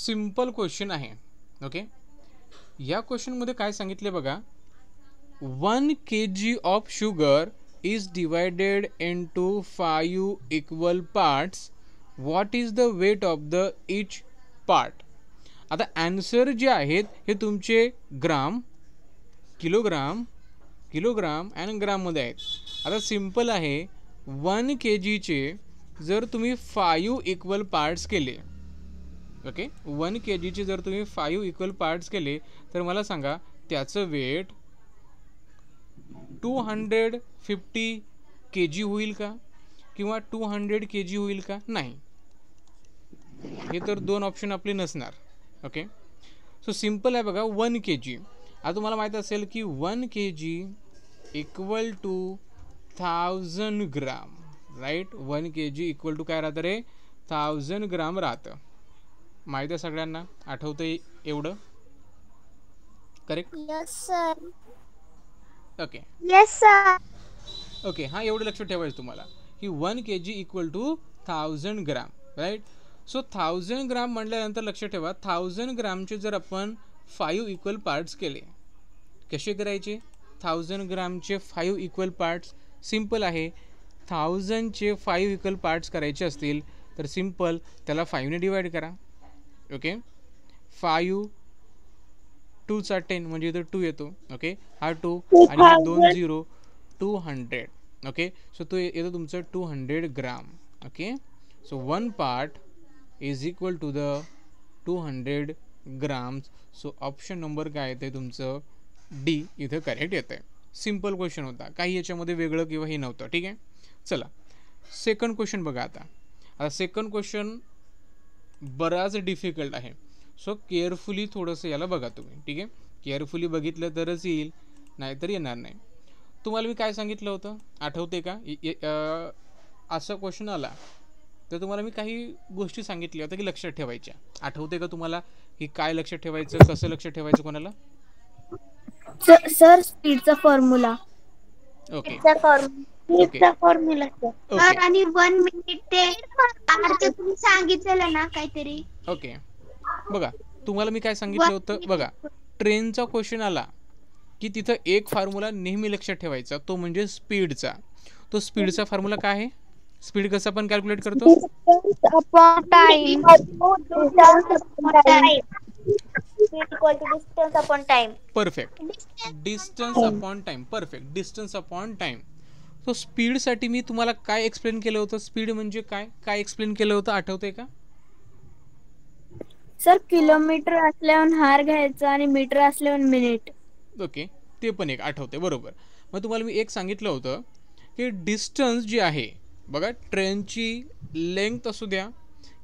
Simple question आहे. Okay, या क्वेश्चनमध्ये काय सांगितले बघा, 1 kg of sugar is divided into 5 equal parts. What is the weight of the each part. आता answer जे आहेत हे तुमचे ग्राम, किलोग्राम, किलोग्राम आणि ग्राममध्ये आहेत. आता सिंपल आहे, 1 kg चे जर तुम्ही 5 इक्वल पार्ट्स केले, ओके, 1 kg चे जर तुम्ही 5 इक्वल पार्ट्स केले तर मला सांगा त्याचं वेट 250 kg होईल का किंवा 200 kg होईल का? नाही, हे तर दोन ऑप्शन आपले नसणार. ओके, सो सिंपल आहे बघा, 1 kg. आता तुम्हाला माहीत असेल की 1 kg equal to 1000 gram, right. 1 kg equal to काय राहतं रे? 1000 ग्राम राहतं. माहीत आहे सगळ्यांना, आठवतं एवढं? Correct? Yes sir. Okay, yes sir. Okay, हां, एवढं लक्ष ठेवायचं तुम्हाला की 1 kg equal to 1000 gram, right. So 1000 gram म्हटल्यानंतर लक्ष ठेवा, 1000 ग्रामचे जर आपण 5 इक्वल पार्ट्स केले, कसे करायचे? 1000 ग्रामचे 5 इक्वल पार्ट्स सिंपल आहे. 1000चे 5 इक्वल पार्ट्स करायचे असतील तर सिंपल त्याला 5ने डिवाइड करा. ओके, 5 2 चा 10 म्हणजे इथं 2 येतो. ओके, हा 2 आणि हे 2 0, 200. ओके, सो तो येतो तुमचं 200 gram. Okay, so 1 part is equal to the 200 grams. So option number काय येते तुमचं? डी इथं करेक्ट येतं आहे. सिंपल क्वेश्चन होता, काही याच्यामध्ये वेगळं किंवा हे नव्हतं. ठीक आहे, चला सेकंड क्वेश्चन बघा. आता सेकंड क्वेश्चन बराच डिफिकल्ट आहे. सो केअरफुली थोडंसं याला बघा तुम्ही. ठीक आहे, केअरफुली बघितलं तरच येईल, नाहीतर येणार नाही. तुम्हाला मी काय सांगितलं होतं आठवते का? असा क्वेश्चन आला तर तुम्हाला मी काही गोष्टी सांगितल्या होत्या की लक्षात ठेवायच्या. आठवते का तुम्हाला की काय लक्षात ठेवायचं, कसं लक्षात ठेवायचं कोणाला? सर स्पीडचा फॉर्म्युला. ओके, स्पीडचा फॉर्म्युला सर. ओके, आणि 1 मिनिट ते आरचे तुम्ही सांगितलेलं ना काहीतरी. ओके, बघा तुम्हाला मी काय सांगितलं होतं बघा, ट्रेनचा क्वेश्चन आला की तिथं एक फॉर्म्युला नेहमी लक्षात ठेवायचा, तो म्हणजे स्पीडचा. तो स्पीडचा फॉर्म्युला काय आहे? स्पीड कसं आपण कॅल्क्युलेट करतो? Upon time. Distance upon time. Perfect, distance upon time. Perfect, distance upon time. तो स्पीडसाठी मी तुम्हाला काय एक्सप्लेन केलं होतं? स्पीड म्हणजे काय काय एक्सप्लेन केलं होतं, आठवतंय का? सर किलोमीटर असल्यावर हार घ्यायचा आणि मीटर असल्यावर मिनिट. ओके, ते पण एक आठवते, बरोबर. मग तुम्हाला मी एक सांगितलं होतं की डिस्टन्स जे आहे बघा, ट्रेनची लेंथ असू द्या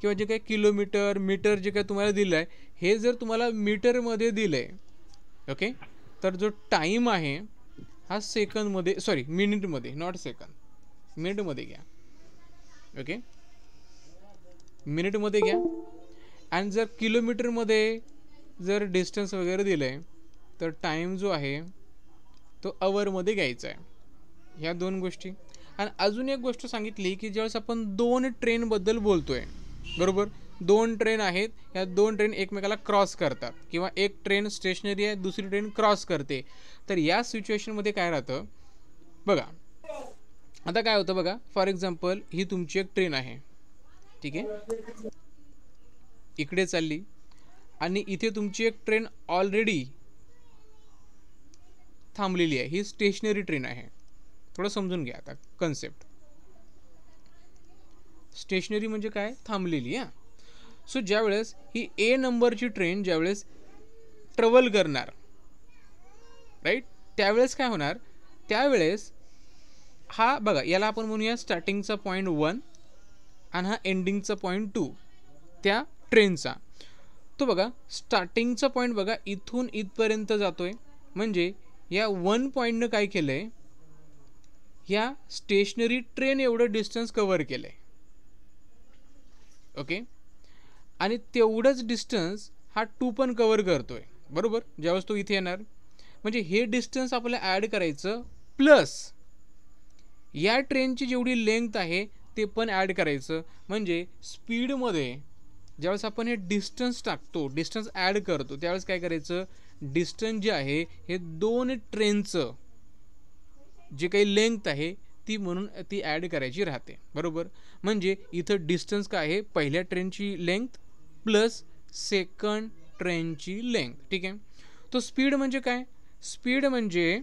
किंवा जे काही किलोमीटर मीटर जे काही तुम्हाला दिलं आहे, हे जर तुम्हाला मीटरमध्ये दिलं आहे, ओके, तर जो टाईम आहे हा सेकंदमध्ये, सॉरी मिनिटमध्ये, नॉट सेकंद, मिनिटमध्ये घ्या. ओके, मिनिटमध्ये घ्या. आणि जर किलोमीटरमध्ये जर डिस्टन्स वगैरे दिलं आहे तर टाईम जो आहे तो अवरमध्ये घ्यायचा आहे. ह्या दोन गोष्टी. आणि अजून एक गोष्ट सांगितली की ज्यावेळेस आपण 2 ट्रेनबद्दल बोलतो आहे, बरोबर, 2 ट्रेन आहेत, ह्या 2 ट्रेन एकमेकाला क्रॉस करतात किंवा एक ट्रेन स्टेशनरी आहे, दुसरी ट्रेन क्रॉस करते, तर या सिच्युएशनमध्ये काय राहतं बघा. आता काय होतं बघा, फॉर एक्झाम्पल ही तुमची एक ट्रेन आहे, ठीक आहे, इकडे चालली आणि इथे तुमची एक ट्रेन ऑलरेडी थांबलेली आहे. ही स्टेशनरी ट्रेन आहे. थोडं समजून घ्या आता कन्सेप्ट. स्टेशनरी म्हणजे काय? थांबलेली. हां, सो ज्यावेळेस ही ए नंबरची ट्रेन ज्यावेळेस ट्रॅव्हल करणार, राईट, त्यावेळेस काय होणार, त्यावेळेस हा बघा, याला आपण म्हणूया स्टार्टिंगचा पॉईंट 1 आणि हा एंडिंगचा पॉईंट 2 त्या ट्रेनचा. तो बघा स्टार्टिंगचा पॉईंट बघा इथून इथपर्यंत जातोय, म्हणजे या 1 पॉईंटनं काय केलं आहे, या स्टेशनरी ट्रेन एवढं डिस्टन्स कव्हर केलं आहे. ओके, आणि तेवढंच डिस्टन्स हा 2 पण कव्हर करतो आहे, बरोबर, ज्यावेळेस तो इथे येणार. म्हणजे हे डिस्टन्स आपल्याला ॲड करायचं, प्लस या ट्रेनची जेवढी लेंथ आहे ते पण ॲड करायचं. म्हणजे स्पीडमध्ये ज्यावेळेस आपण हे डिस्टन्स टाकतो, डिस्टन्स ॲड करतो, त्यावेळेस काय करायचं, डिस्टन्स जे आहे हे दोन ट्रेनचं जे काही लेंथ आहे ती म्हणून ती ॲड करायची राहते, बरोबर. म्हणजे इथं डिस्टन्स काय आहे, पहिल्या ट्रेनची लेंथ प्लस सेकंड ट्रेनची लेंथ, ठीक आहे. तो स्पीड म्हणजे काय, स्पीड म्हणजे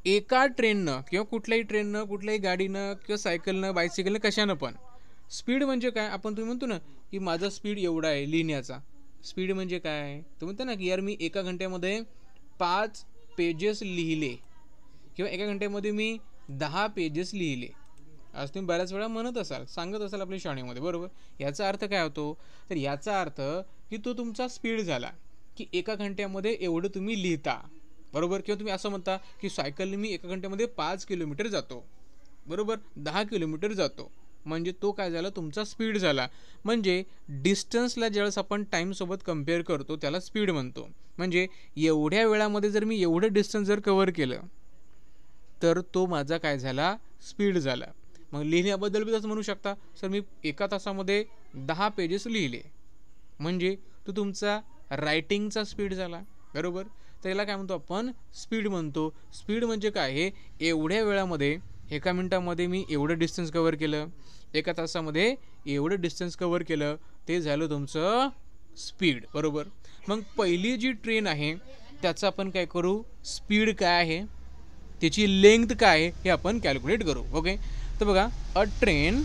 एका ट्रेननं किंवा कुठल्याही ट्रेननं, कुठल्याही गाडीनं किंवा सायकलनं, बायसिकलनं, कशानं पण, स्पीड म्हणजे काय, आपण तुम्ही म्हणतो ना की माझा स्पीड एवढा आहे लिहिण्याचा, स्पीड म्हणजे काय, तुम्ही म्हणता ना की यार मी एका घंट्यामध्ये 5 पेजेस लिहिले किंवा एका घंट्यामध्ये मी 10 पेजेस लिहिले, आज तुम्ही बऱ्याच वेळा म्हणत असाल, सांगत असाल आपल्या शाळेमध्ये, बरोबर. याचा अर्थ काय होतो, तर याचा अर्थ की तो तुमचा स्पीड झाला की एका घंट्यामध्ये एवढं तुम्ही लिहिता, बरोबर. किंवा तुम्ही असं म्हणता की सायकलने मी एका घंट्यामध्ये 5 किलोमीटर जातो, बरोबर, 10 किलोमीटर जातो, म्हणजे तो काय झाला, तुमचा स्पीड झाला. म्हणजे डिस्टन्सला ज्यावेळेस आपण टाईमसोबत कम्पेअर करतो त्याला स्पीड म्हणतो. म्हणजे एवढ्या वेळामध्ये जर मी एवढं डिस्टन्स जर कव्हर केलं तर तो माझा काय झाला, स्पीड झाला. मग लिहिण्याबद्दल बी तसं म्हणू शकता, सर मी एका तासामध्ये 10 पेजेस लिहिले, म्हणजे तो तुमचा रायटिंगचा स्पीड झाला, बरोबर. तर याला काय म्हणतो आपण, स्पीड म्हणतो. स्पीड म्हणजे काय आहे, एवढ्या वेळामध्ये, एका मिनटामध्ये मी एवढं डिस्टन्स कव्हर केलं, एका तासामध्ये एवढं डिस्टन्स कव्हर केलं, ते झालं तुमचं स्पीड, बरोबर. मग पहिली जी ट्रेन आहे त्याचं आपण काय करू, स्पीड काय आहे, त्याची लेंथ काय आहे हे आपण कॅल्क्युलेट करू, ओके. तर बघा, अ ट्रेन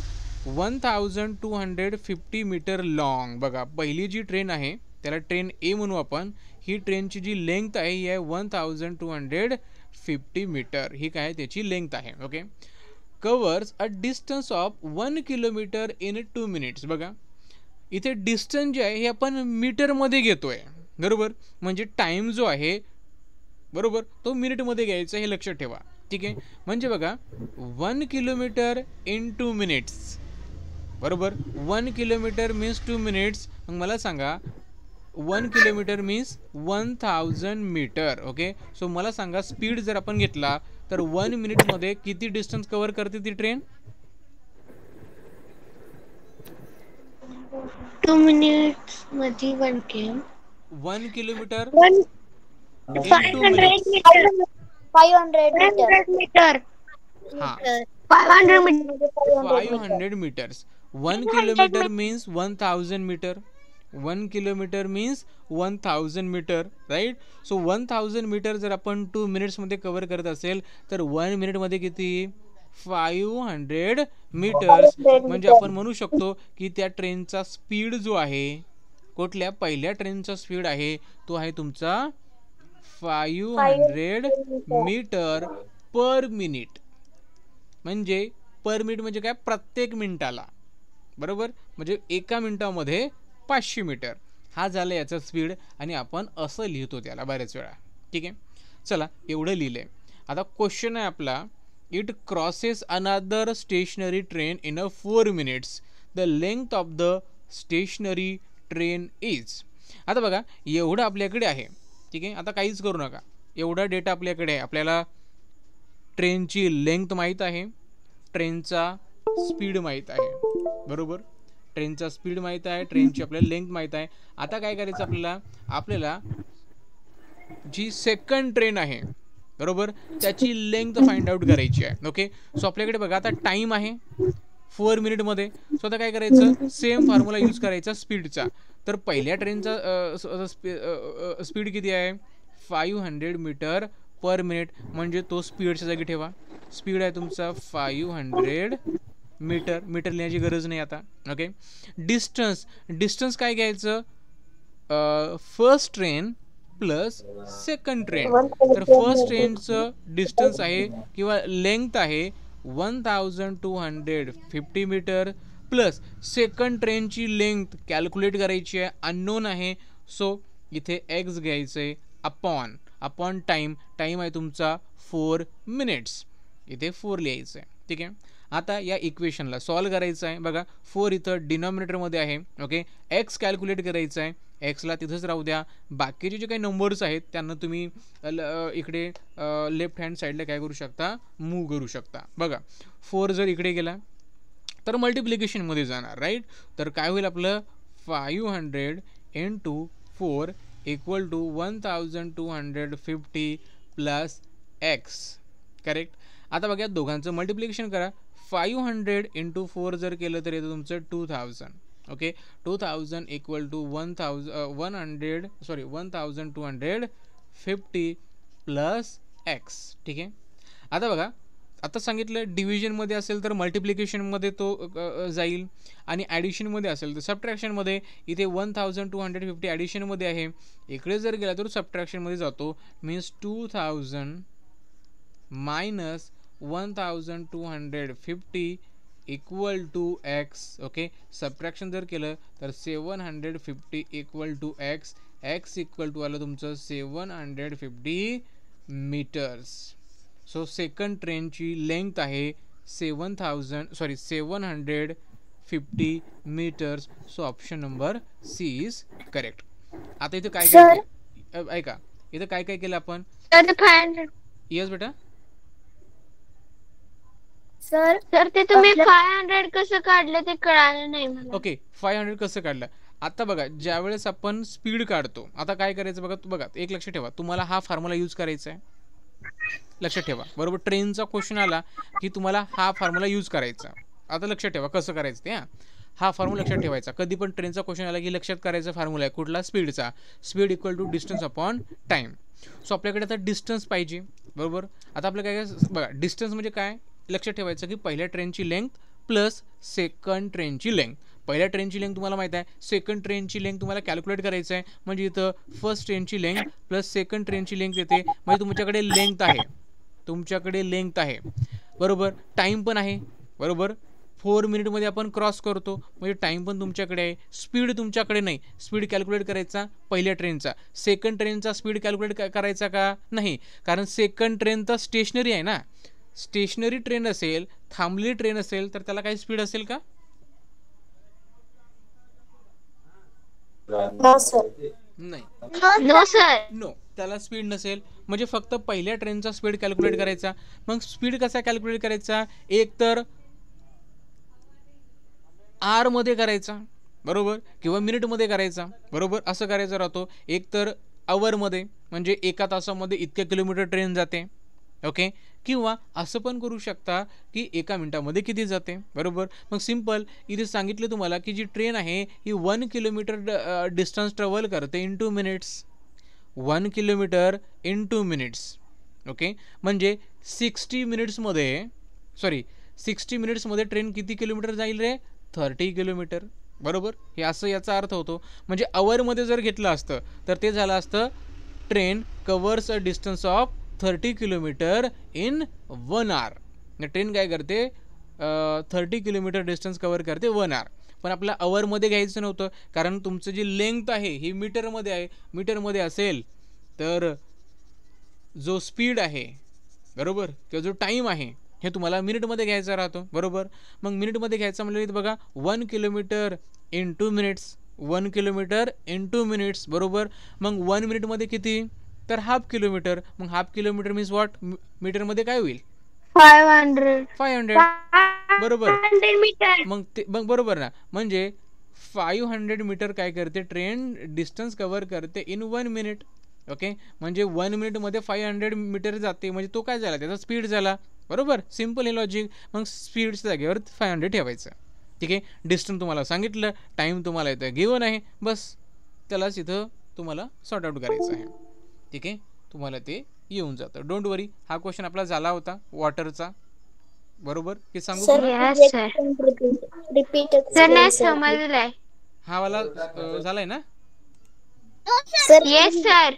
1250 मीटर लॉंग, बघा पहिली जी ट्रेन आहे त्याला ट्रेन ए म्हणू आपण, ही ट्रेनची जी लेंथ आहे ही आहे 1250 मीटर, ही काय त्याची लेंथ आहे, okay. Covers a distance of 1 kilometre in 2 minutes, बघा इथे डिस्टन्स जे आहे हे आपण मीटरमध्ये घेतोय, बरोबर. म्हणजे टाईम जो आहे, बरोबर, तो मिनिटमध्ये घ्यायचा, हे लक्षात ठेवा, ठीक आहे. म्हणजे बघा 1 किलोमीटर इन 2 मिनिट्स, बरोबर. 1 किलोमीटर मीन्स 2 मिनिट्स. मग मला सांगा 1 kilometre means 1000 metre, okay. So मला सांगा स्पीड जर आपण घेतला तर 1 मिनिटमध्ये किती डिस्टन्स कव्हर करते ती ट्रेन, 2 मिनिट्स मध्ये 1 किलोमीटर 1 इन 2 मिनिट्स. 500 मीटर, हां, 500 metre, 500 metres. 1 kilometre means 1000 metre, 1 kilometre means 1000 metre, right. So 1000 metre जर आपण 2 मिनिट्समध्ये कव्हर करत असेल तर 1 मिनिटमध्ये किती, 500 मीटर्स. म्हणजे आपण म्हणू शकतो की त्या ट्रेनचा स्पीड जो आहे, कुठल्या पहिल्या ट्रेनचा स्पीड आहे तो आहे तुमचा 500 मीटर पर मिनिट. म्हणजे पर मिनिट म्हणजे काय, प्रत्येक मिनिटाला, बरोबर. म्हणजे एका मिनिटामध्ये 500 मीटर, हा झाला याचा स्पीड. आणि आपण असं लिहितो त्याला बऱ्याच वेळा, ठीक आहे. चला एवढं लिहिलं आहे. आता क्वेश्चन आहे आपला, it crosses another stationary train in a 4 minutes, the length of the stationary train is. आता बघा एवढं आपल्याकडे आहे, ठीक आहे. आता काहीच करू नका, एवढा डेटा आपल्याकडे आहे. आपल्याला ट्रेनची लेंथ माहीत आहे, ट्रेनचा स्पीड माहीत आहे, बरोबर. ट्रेनचा स्पीड माहीत आहे, ट्रेनची आपल्याला लेंथ माहीत आहे. आता काय करायचं आपल्याला, आपल्याला जी सेकंड ट्रेन आहे, बरोबर, त्याची लेंथ फाइंड आउट करायची आहे, ओके. सो आपल्याकडे बघा आता टाईम आहे 4 मिनिटमध्ये. सो आता काय करायचं, सेम फॉर्म्युला यूज करायचा स्पीडचा. तर पहिल्या ट्रेनचा स्पीड किती आहे, 500 मीटर पर मिनिट, म्हणजे तो स्पीडच्या जागी ठेवा. स्पीड आहे तुमचा 500 मीटर, मीटर लिहायची गरज नाही आता, ओके. डिस्टन्स काय घ्यायचं, first train plus second train. तर फर्स्ट ट्रेनचं डिस्टन्स आहे किंवा लेंथ आहे 1250 मीटर, प्लस सेकंड ट्रेनची लेंथ कॅल्क्युलेट करायची आहे, अननोन आहे. सो इथे एक्स घ्यायचं आहे, अपॉन टाईम आहे तुमचा 4 मिनिट्स, इथे 4 लिहायचं आहे, ठीक आहे. आता या इक्वेशनला सॉल्व करायचं आहे. बघा 4 इथं डिनॉमिनेटरमध्ये आहे, ओके. एक्स कॅल्क्युलेट करायचं आहे, एक्सला तिथंच राहू द्या. बाकीचे जे काही नंबर्स आहेत त्यांना तुम्ही इकडे लेफ्ट हँड साईडला काय करू शकता, मूव्ह करू शकता. बघा 4 जर इकडे गेला तर मल्टिप्लिकेशनमध्ये जाणार, राईट. तर काय होईल आपलं 500 into 4 equal to 1250 plus x. Correct. आता बघा दोघांचं मल्टिप्लिकेशन करा. 500 into 4 जर केलं तर येतं तुमचं 2000. Okay, 2000 equal to 1250 plus X. ठीक आहे. आता बघा, आता सांगितलं डिव्हिजनमध्ये असेल तर मल्टिप्लिकेशनमध्ये तो जाईल आणि ॲडिशनमध्ये असेल तर सबट्रॅक्शनमध्ये. इथे 1250 ॲडिशनमध्ये आहे, इकडे जर गेला तर सबट्रॅक्शनमध्ये जातो. Means 2000 minus 1250 equal to X. Okay, subtraction जर केलं तर 750 equal to X. X equal to आलं तुमचं 750 मीटर्स. सो सेकंड ट्रेनची लेंथ आहे 750 metres. So option number C is correct. आता इथे काय काय ऐका, इथं काय काय केलं आपण. 500. येस बेटा. सर ते तुम्ही 500 कसं काढलं ते कळालं नाही मला. ओके, 500 कसं काढलं. आता बघा, ज्या वेळेस आपण स्पीड काढतो, आता काय करायचं बघा. बघा, एक लक्षात ठेवा, तुम्हाला हा फॉर्म्युला यूज करायचा आहे. लक्षात ठेवा, बरोबर. ट्रेनचा क्वेश्चन आला की तुम्हाला हा फॉर्म्युला यूज करायचा. आता लक्षात ठेवा कसं करायचं ते. हा फॉर्म्युला लक्षात ठेवायचा. कधी पण ट्रेनचा क्वेश्चन आला की लक्षात करायचा फॉर्म्युला आहे कुठला, स्पीडचा. Speed equal to distance upon time. So आपल्याकडे आता डिस्टन्स पाहिजे, बरोबर. आता आपलं काय बघा, डिस्टन्स म्हणजे काय लक्षात ठेवायचं की पहिल्या ट्रेनची लेंथ प्लस सेकंड ट्रेनची लेंथ. पहिल्या ट्रेनची लेंथ तुम्हाला माहिती आहे, सेकंड ट्रेनची लेंथ तुम्हाला कॅल्क्युलेट करायचं आहे. म्हणजे इथं फर्स्ट ट्रेनची लेंथ प्लस सेकंड ट्रेनची लेंथ येते. म्हणजे तुमच्याकडे लेंथ आहे, बरोबर. टाईम पण आहे, बरोबर. 4 मिनिटमध्ये आपण क्रॉस करतो, म्हणजे टाईम पण तुमच्याकडे आहे. स्पीड तुमच्याकडे नाही. स्पीड कॅल्क्युलेट करायचा पहिल्या ट्रेनचा. सेकंड ट्रेनचा स्पीड कॅल्क्युलेट करायचा का नाही, कारण सेकंड ट्रेन तर स्टेशनरी आहे ना. स्टेशनरी ट्रेन असेल, थांबलेली ट्रेन असेल तर त्याला काही स्पीड असेल का. नाही, नो सर. नो, त्याला स्पीड नसेल. म्हणजे फक्त पहिल्या ट्रेनचा स्पीड कॅल्क्युलेट करायचा. मग स्पीड कसा कॅल्क्युलेट करायचा, एक तर आर मध्ये करायचा, बरोबर, किंवा मिनिटमध्ये करायचा, बरोबर. असं करायचं राहतो. एक तर आवरमध्ये, म्हणजे एका तासामध्ये इतके किलोमीटर ट्रेन जाते. ओके, किंवा असं पण करू शकता की एका मिनिटामध्ये किती जाते, बरोबर. मग सिम्पल इथे सांगितलं तुम्हाला की जी ट्रेन आहे ही 1 किलोमीटर डिस्टन्स ट्रॅव्हल करते in 2 minutes. 1 kilometre in 2 minutes. Okay, म्हणजे 60 मिनिट्समध्ये ट्रेन किती किलोमीटर जाईल रे, 30 किलोमीटर, बरोबर. हे असं याचा अर्थ होतो. म्हणजे आवरमध्ये जर घेतलं असतं तर ते झालं असतं train covers a distance of 30 kilometre in 1 hour. Train काय करते, 30 किलोमीटर डिस्टन्स कवर करते 1 आवर. पण आपल्याला आवरमध्ये घ्यायचं नव्हतं, कारण तुमचं जी लेंथ आहे ही मीटरमध्ये आहे. मीटरमध्ये असेल तर जो स्पीड आहे, बरोबर, किंवा जो टाईम आहे हे तुम्हाला मिनिटमध्ये घ्यायचा राहतो, बरोबर. मग मिनिटमध्ये घ्यायचं म्हणजे बघा 1 kilometre in 2 minutes, 1 kilometre in 2 minutes, बरोबर. मग 1 मिनिटमध्ये किती, तर हाफ किलोमीटर. मग हाफ किलोमीटर मीन्स व्हॉट, मीटरमध्ये काय होईल, 500, बरोबर. मग ते बरोबर ना. म्हणजे 500 मीटर काय करते ट्रेन, डिस्टन्स कव्हर करते इन 1 मिनिट. ओके, म्हणजे 1 मिनिटमध्ये 500 मीटर जाते, म्हणजे तो काय झाला, त्याचा स्पीड झाला, बरोबर. सिम्पल हे लॉजिक. मग स्पीडच्या जागेवर 500 ठेवायचं. ठीक आहे. डिस्टन्स तुम्हाला सांगितलं, टाईम तुम्हाला इथं गिवन आहे, बस त्यालाच इथं तुम्हाला सॉर्ट आउट करायचं आहे. ठीक आहे, तुम्हाला ते येऊन जातं. डोंट वरी. हा क्वेश्चन आपला झाला होता वॉटरचा, बरोबर. हे सांगू तुम्हाला, हा वाला झालाय ना. Yes sir.